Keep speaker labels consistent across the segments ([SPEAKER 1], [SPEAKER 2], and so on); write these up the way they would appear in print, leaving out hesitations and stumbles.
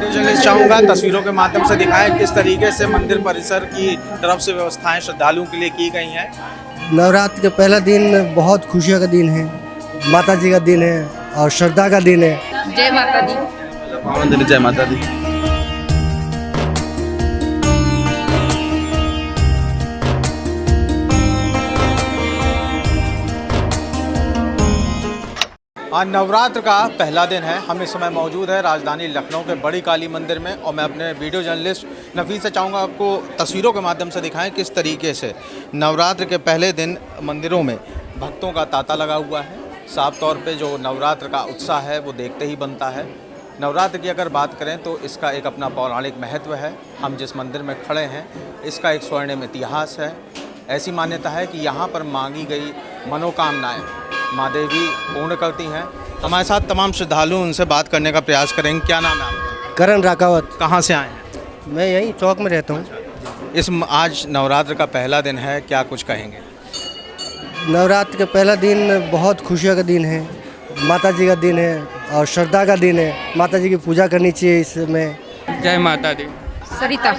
[SPEAKER 1] Video journalist चाहूँगा तस्वीरों के माध्यम से दिखाएं किस तरीके से मंदिर परिसर की तरफ से व्यवस्थाएं श्रद्धालुओं के लिए की गई हैं।
[SPEAKER 2] नवरात्र का पहला दिन बहुत खुशियों का दिन है, माता जी का दिन है और श्रद्धा का दिन है।
[SPEAKER 3] जय माता दी।
[SPEAKER 1] पावन दिन जय माता दी। आज नवरात्र का पहला दिन है। हम इस समय मौजूद है राजधानी लखनऊ के बड़ी काली मंदिर में और मैं अपने वीडियो जर्नलिस्ट नफीस से चाहूँगा आपको तस्वीरों के माध्यम से दिखाएं किस तरीके से नवरात्र के पहले दिन मंदिरों में भक्तों का तांता लगा हुआ है। साफ तौर पे जो नवरात्र का उत्साह है वो देखते ही बनता है। नवरात्र की अगर बात करें तो इसका एक अपना पौराणिक महत्व है। हम जिस मंदिर में खड़े हैं इसका एक स्वर्णिम इतिहास है। ऐसी मान्यता है कि यहाँ पर मांगी गई मनोकामनाएं माँ देवी पूर्ण करती हैं। हमारे साथ तमाम श्रद्धालु उनसे बात करने का प्रयास करेंगे। क्या नाम है आपका?
[SPEAKER 2] करण राकावत।
[SPEAKER 1] कहाँ से आए हैं?
[SPEAKER 2] मैं यहीं चौक में रहता हूँ।
[SPEAKER 1] आज नवरात्र का पहला दिन है, क्या कुछ कहेंगे?
[SPEAKER 2] नवरात्र का पहला दिन बहुत खुशियों का दिन है, माता जी का दिन है और श्रद्धा का दिन है। माता जी की पूजा करनी चाहिए इसमें।
[SPEAKER 4] जय माता दी।
[SPEAKER 3] सरिता।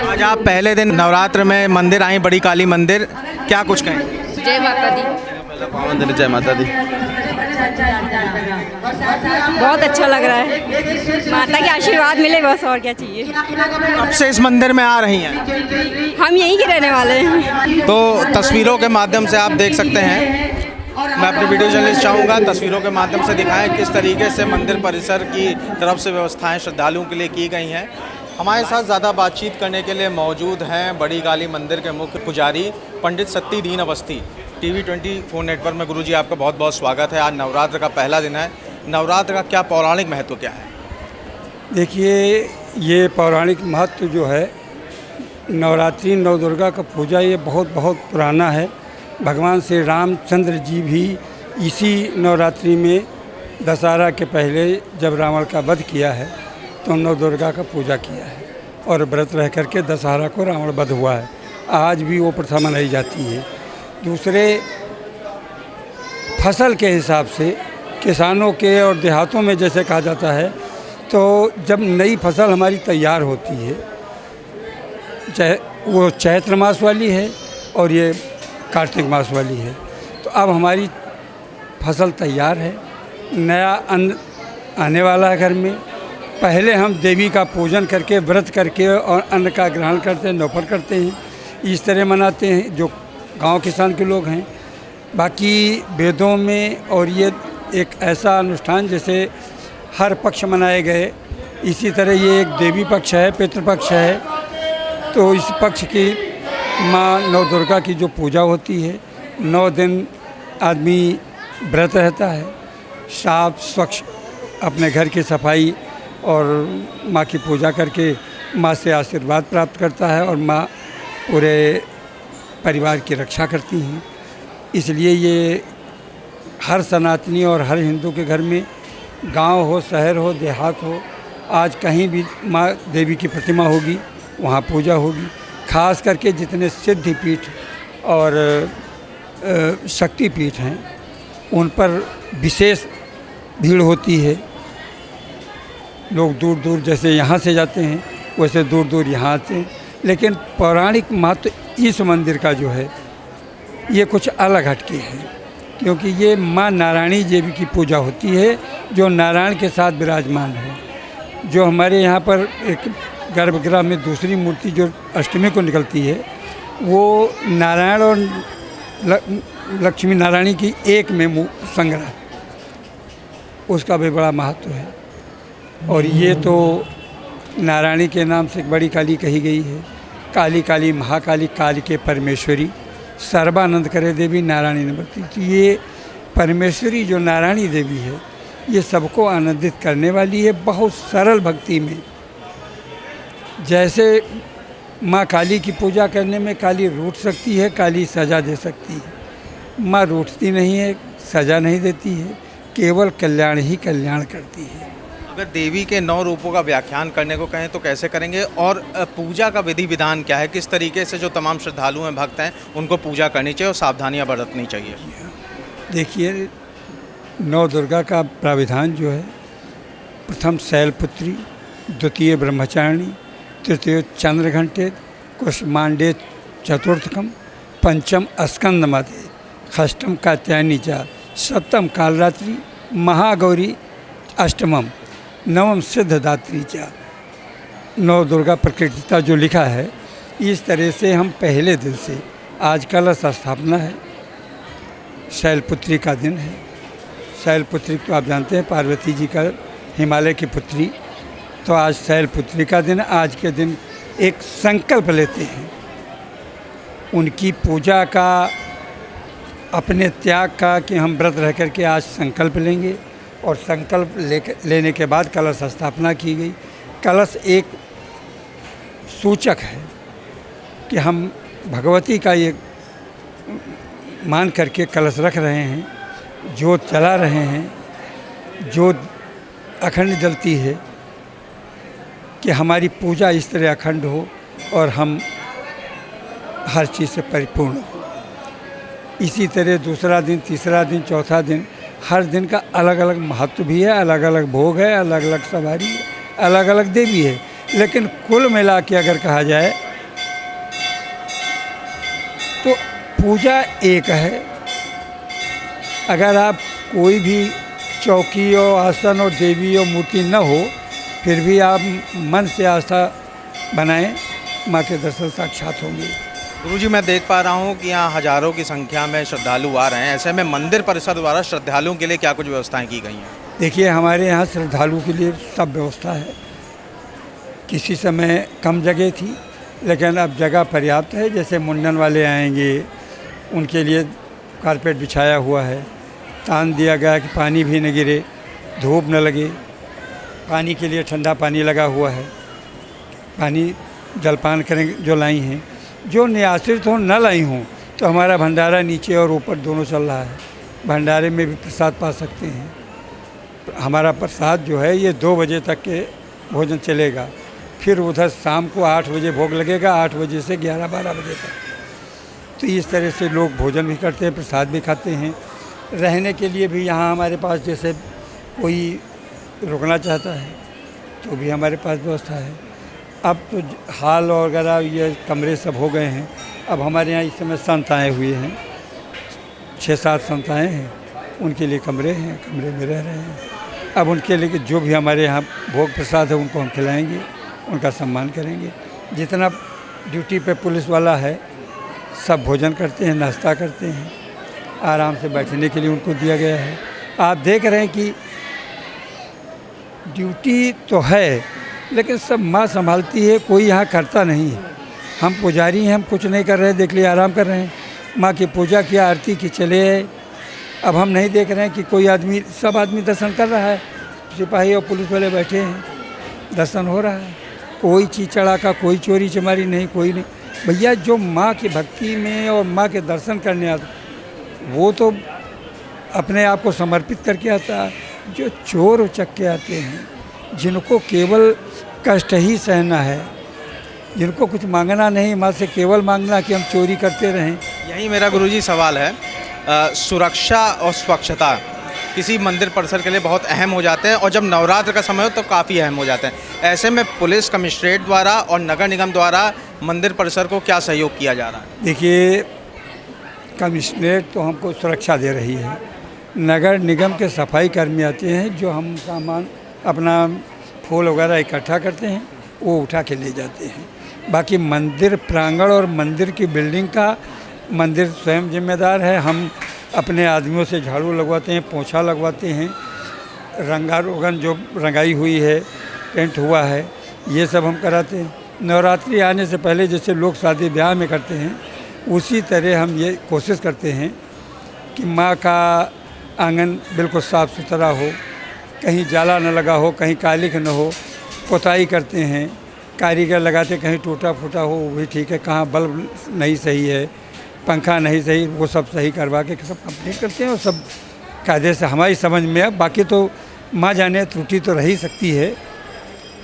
[SPEAKER 1] आज आप पहले दिन नवरात्र में मंदिर आई, बड़ी काली मंदिर, क्या कुछ कहेंगे?
[SPEAKER 3] जय माता दी।
[SPEAKER 1] पावन दिन जय माता दी।
[SPEAKER 3] बहुत अच्छा लग रहा है, माता के आशीर्वाद मिले बस, और क्या चाहिए।
[SPEAKER 1] कब से इस मंदिर में आ रही हैं?
[SPEAKER 3] हम यहीं के रहने वाले हैं।
[SPEAKER 1] तो तस्वीरों के माध्यम से आप देख सकते हैं। मैं अपने वीडियो जर्नलिस्ट चाहूँगा तस्वीरों के माध्यम से दिखाएं किस तरीके से मंदिर परिसर की तरफ से व्यवस्थाएं श्रद्धालुओं के लिए की गई हैं। हमारे साथ ज़्यादा बातचीत करने के लिए मौजूद हैं बड़ी काली मंदिर के मुख्य पुजारी पंडित सत्ती दीन अवस्थी। TV 24 नेटवर्क में गुरुजी आपका बहुत बहुत स्वागत है। आज नवरात्र का पहला दिन है। नवरात्र का क्या पौराणिक महत्व क्या है?
[SPEAKER 4] देखिए, ये पौराणिक महत्व जो है, नवरात्रि नव दुर्गा का पूजा ये बहुत पुराना है। भगवान श्री रामचंद्र जी भी इसी नवरात्रि में दशहरा के पहले जब रावण का वध किया है तो नव दुर्गा का पूजा किया है और व्रत रह करके दशहरा को रावण वध हुआ है। आज भी वो प्रथा मनाई जाती है। दूसरे, फसल के हिसाब से किसानों के और देहातों में जैसे कहा जाता है, तो जब नई फसल हमारी तैयार होती है, चाहे वो चैत्र मास वाली है और ये कार्तिक मास वाली है, तो अब हमारी फसल तैयार है, नया अन्न आने वाला है घर में। पहले हम देवी का पूजन करके व्रत करके और अन्न का ग्रहण करते हैं, नौफर करते हैं, इस तरह मनाते हैं जो गांव किसान के लोग हैं। बाकी वेदों में और ये एक ऐसा अनुष्ठान जैसे हर पक्ष मनाए गए, इसी तरह ये एक देवी पक्ष है, पितृपक्ष है। तो इस पक्ष की माँ नव दुर्गा की जो पूजा होती है, 9 दिन आदमी व्रत रहता है, साफ स्वच्छ अपने घर की सफाई और माँ की पूजा करके माँ से आशीर्वाद प्राप्त करता है और माँ पूरे परिवार की रक्षा करती हैं। इसलिए ये हर सनातनी और हर हिंदू के घर में, गांव हो, शहर हो, देहात हो, आज कहीं भी माँ देवी की प्रतिमा होगी, वहाँ पूजा होगी। खास करके जितने सिद्धिपीठ और शक्तिपीठ हैं उन पर विशेष भीड़ होती है। लोग दूर दूर जैसे यहाँ से जाते हैं वैसे दूर दूर यहाँ आते हैं। लेकिन पौराणिक महत्व इस मंदिर का जो है ये कुछ अलग हटके है, क्योंकि ये माँ नारायणी देवी की पूजा होती है जो नारायण के साथ विराजमान है। जो हमारे यहाँ पर एक गर्भगृह में दूसरी मूर्ति जो अष्टमी को निकलती है, वो नारायण और लक्ष्मी नारायणी की एक में संग्रह, उसका भी बड़ा महत्व है। और ये तो नारायणी के नाम से बड़ी काली कही गई है। काली काली महाकाली, काली के परमेश्वरी, सर्वानंद करे देवी नारायणी नमस्ते। तो ये परमेश्वरी जो नारायणी देवी है ये सबको आनंदित करने वाली है। बहुत सरल भक्ति में, जैसे माँ काली की पूजा करने में काली रूठ सकती है, काली सजा दे सकती है, माँ रूठती नहीं है, सजा नहीं देती है, केवल कल्याण ही कल्याण करती है।
[SPEAKER 1] अगर देवी के 9 रूपों का व्याख्यान करने को कहें तो कैसे करेंगे, और पूजा का विधि विधान क्या है, किस तरीके से जो तमाम श्रद्धालु हैं, भक्त हैं, उनको पूजा करनी चाहिए और सावधानियां बरतनी चाहिए?
[SPEAKER 4] देखिए, नौ दुर्गा का प्राविधान जो है, प्रथम शैलपुत्री, द्वितीय ब्रह्मचारिणी, तृतीय चंद्रघंटे, कुष्मांडे चतुर्थकम, पंचम स्कंदमते, षष्ठम कात्यायनी च, सप्तम कालरात्रि, महागौरी अष्टमम, नवम सिद्धदात्री च। नव दुर्गा प्रकृतिता जो लिखा है, इस तरह से हम पहले दिन से, आज कलश स्थापना है, शैलपुत्री का दिन है। शैलपुत्री तो आप जानते हैं पार्वती जी का हिमालय की पुत्री, तो आज शैलपुत्री का दिन। आज के दिन एक संकल्प लेते हैं उनकी पूजा का, अपने त्याग का, कि हम व्रत रह कर के आज संकल्प लेंगे। और संकल्प लेने के बाद कलश स्थापना की गई। कलश एक सूचक है कि हम भगवती का ये मान करके कलश रख रहे हैं, जोत जला रहे हैं, जोत अखंड जलती है कि हमारी पूजा इस तरह अखंड हो और हम हर चीज़ से परिपूर्ण हो। इसी तरह दूसरा दिन, तीसरा दिन, चौथा दिन, हर दिन का अलग अलग महत्व भी है, अलग अलग भोग है, अलग अलग सवारी है, अलग अलग देवी है। लेकिन कुल मिला के अगर कहा जाए तो पूजा एक है। अगर आप कोई भी चौकी और आसन और देवी और मूर्ति न हो, फिर भी आप मन से आस्था बनाएं, माँ के दर्शन साक्षात होंगे।
[SPEAKER 1] गुरुजी, मैं देख पा रहा हूँ कि यहाँ हजारों की संख्या में श्रद्धालु आ रहे हैं। ऐसे में मंदिर परिसर द्वारा श्रद्धालुओं के लिए क्या कुछ व्यवस्थाएं की गई हैं?
[SPEAKER 4] देखिए, हमारे यहाँ श्रद्धालुओं के लिए सब व्यवस्था है। किसी समय कम जगह थी, लेकिन अब जगह पर्याप्त है। जैसे मुंडन वाले आएंगे, उनके लिए कारपेट बिछाया हुआ है, तान दिया गया कि पानी भी न गिरे, धूप न लगे, पानी के लिए ठंडा पानी लगा हुआ है, पानी जलपान करेंगे। जो लाई हैं, जो नियाश्रित हों न लाई हों, तो हमारा भंडारा नीचे और ऊपर दोनों चल रहा है। भंडारे में भी प्रसाद पा सकते हैं। हमारा प्रसाद जो है ये 2 बजे तक के भोजन चलेगा, फिर उधर शाम को 8 बजे भोग लगेगा, 8 बजे से 11-12 बजे तक। तो इस तरह से लोग भोजन भी करते हैं, प्रसाद भी खाते हैं। रहने के लिए भी यहाँ हमारे पास, जैसे कोई रुकना चाहता है तो भी हमारे पास व्यवस्था है। अब तो हाल वगैरह ये कमरे सब हो गए हैं। अब हमारे यहाँ इस समय संत आए हुए हैं, 6-7 संत आए हैं, उनके लिए कमरे हैं, कमरे में रह रहे हैं। अब उनके लिए जो भी हमारे यहाँ भोग प्रसाद है उनको हम खिलाएंगे, उनका सम्मान करेंगे। जितना ड्यूटी पे पुलिस वाला है सब भोजन करते हैं, नाश्ता करते हैं, आराम से बैठने के लिए उनको दिया गया है। आप देख रहे हैं कि ड्यूटी तो है, लेकिन सब माँ संभालती है, कोई यहाँ करता नहीं है। हम पुजारी हैं, हम कुछ नहीं कर रहे, देख लिए आराम कर रहे हैं। माँ की पूजा किया, आरती की, चले आए। अब हम नहीं देख रहे हैं कि कोई आदमी, सब आदमी दर्शन कर रहा है, सिपाही और पुलिस वाले बैठे हैं, दर्शन हो रहा है। कोई चीज़ चढ़ा का, कोई चोरी चमारी नहीं, कोई नहीं। भैया जो माँ की भक्ति में और माँ के दर्शन करने आता, वो तो अपने आप को समर्पित करके आता है। जो चोर उचक के आते हैं, जिनको केवल कष्ट ही सहना है, जिनको कुछ मांगना नहीं, माँ से केवल मांगना कि हम चोरी करते रहें।
[SPEAKER 1] यही मेरा गुरुजी सवाल है। सुरक्षा और स्वच्छता किसी मंदिर परिसर के लिए बहुत अहम हो जाते हैं, और जब नवरात्र का समय हो तो काफ़ी अहम हो जाते हैं। ऐसे में पुलिस कमिश्नरेट द्वारा और नगर निगम द्वारा मंदिर परिसर को क्या सहयोग किया जा रहा है?
[SPEAKER 4] देखिए, कमिश्नरेट तो हमको सुरक्षा दे रही है, नगर निगम के सफाई कर्मी आते हैं, जो हम सामान अपना फूल वगैरह इकट्ठा करते हैं, वो उठा के ले जाते हैं। बाकी मंदिर प्रांगण और मंदिर की बिल्डिंग का मंदिर स्वयं जिम्मेदार है। हम अपने आदमियों से झाड़ू लगवाते हैं, पोछा लगवाते हैं, रंगारोगन जो रंगाई हुई है, पेंट हुआ है, ये सब हम कराते हैं। नवरात्रि आने से पहले जैसे लोग शादी ब्याह में करते हैं, उसी तरह हम ये कोशिश करते हैं कि माँ का आंगन बिल्कुल साफ़ सुथरा हो, कहीं जाला न लगा हो, कहीं कालिक न हो। पुताई करते हैं, कारीगर लगाते, कहीं टूटा फूटा हो वो भी ठीक है, कहाँ बल्ब नहीं सही है, पंखा नहीं सही, वो सब सही करवा के सब कंप्लीट करते हैं, और सब कायदे से हमारी समझ में है। बाकी तो माँ जाने, त्रुटि तो रह ही सकती है।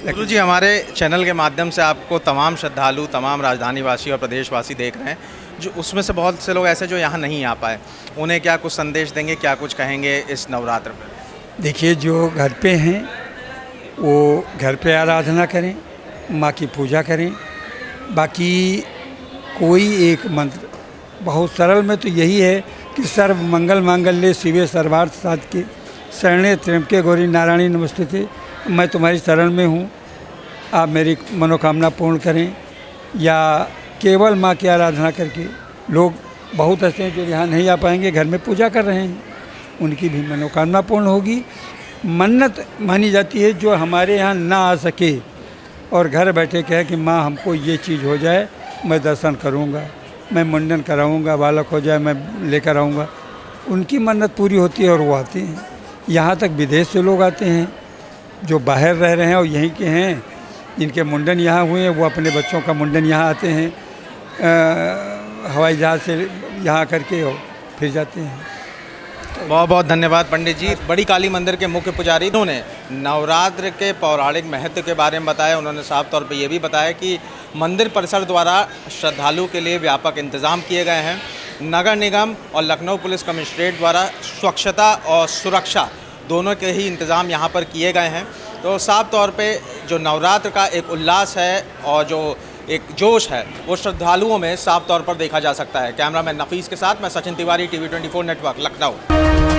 [SPEAKER 1] गुरु जी, हमारे चैनल के माध्यम से आपको तमाम श्रद्धालु, तमाम राजधानी वासी और प्रदेशवासी देख रहे हैं, जो उसमें से बहुत से लोग ऐसे जो यहाँ नहीं आ पाए, उन्हें क्या कुछ संदेश देंगे, क्या कुछ कहेंगे इस नवरात्र पर?
[SPEAKER 4] देखिए, जो घर पे हैं वो घर पे आराधना करें, माँ की पूजा करें। बाकी कोई एक मंत्र बहुत सरल में तो यही है कि सर्व मंगल मांगल्ये शिवे सर्वार्थ साधके शरण्ये त्र्यंबके गौरी नारायणी नमस्तुते। मैं तुम्हारी शरण में हूँ, आप मेरी मनोकामना पूर्ण करें। या केवल माँ की आराधना करके, लोग बहुत ऐसे हैं जो यहाँ नहीं आ पाएंगे, घर में पूजा कर रहे हैं, उनकी भी मनोकामना पूर्ण होगी। मन्नत मानी जाती है जो हमारे यहाँ ना आ सके और घर बैठे कहे कि माँ हमको ये चीज़ हो जाए, मैं दर्शन करूँगा, मैं मुंडन कराऊँगा, बालक हो जाए मैं लेकर आऊँगा, उनकी मन्नत पूरी होती है और वो आते हैं। यहाँ तक विदेश से लोग आते हैं जो बाहर रह रहे हैं और यहीं के हैं, जिनके मुंडन यहाँ हुए हैं, वो अपने बच्चों का मुंडन यहाँ आते हैं, हवाई जहाज़ से यहाँ करके और फिर जाते हैं।
[SPEAKER 1] बहुत बहुत धन्यवाद पंडित जी। बड़ी काली मंदिर के मुख्य पुजारी उन्होंने नवरात्र के पौराणिक महत्व के बारे में बताया। उन्होंने साफ तौर पर यह भी बताया कि मंदिर परिसर द्वारा श्रद्धालु के लिए व्यापक इंतजाम किए गए हैं। नगर निगम और लखनऊ पुलिस कमिश्नरेट द्वारा स्वच्छता और सुरक्षा दोनों के ही इंतज़ाम यहाँ पर किए गए हैं। तो साफ तौर पे जो नवरात्र का एक उल्लास है और जो एक जोश है वो श्रद्धालुओं में साफ तौर पर देखा जा सकता है। कैमरामैन नफीस के साथ मैं सचिन तिवारी, TV 24 नेटवर्क, लखनऊ।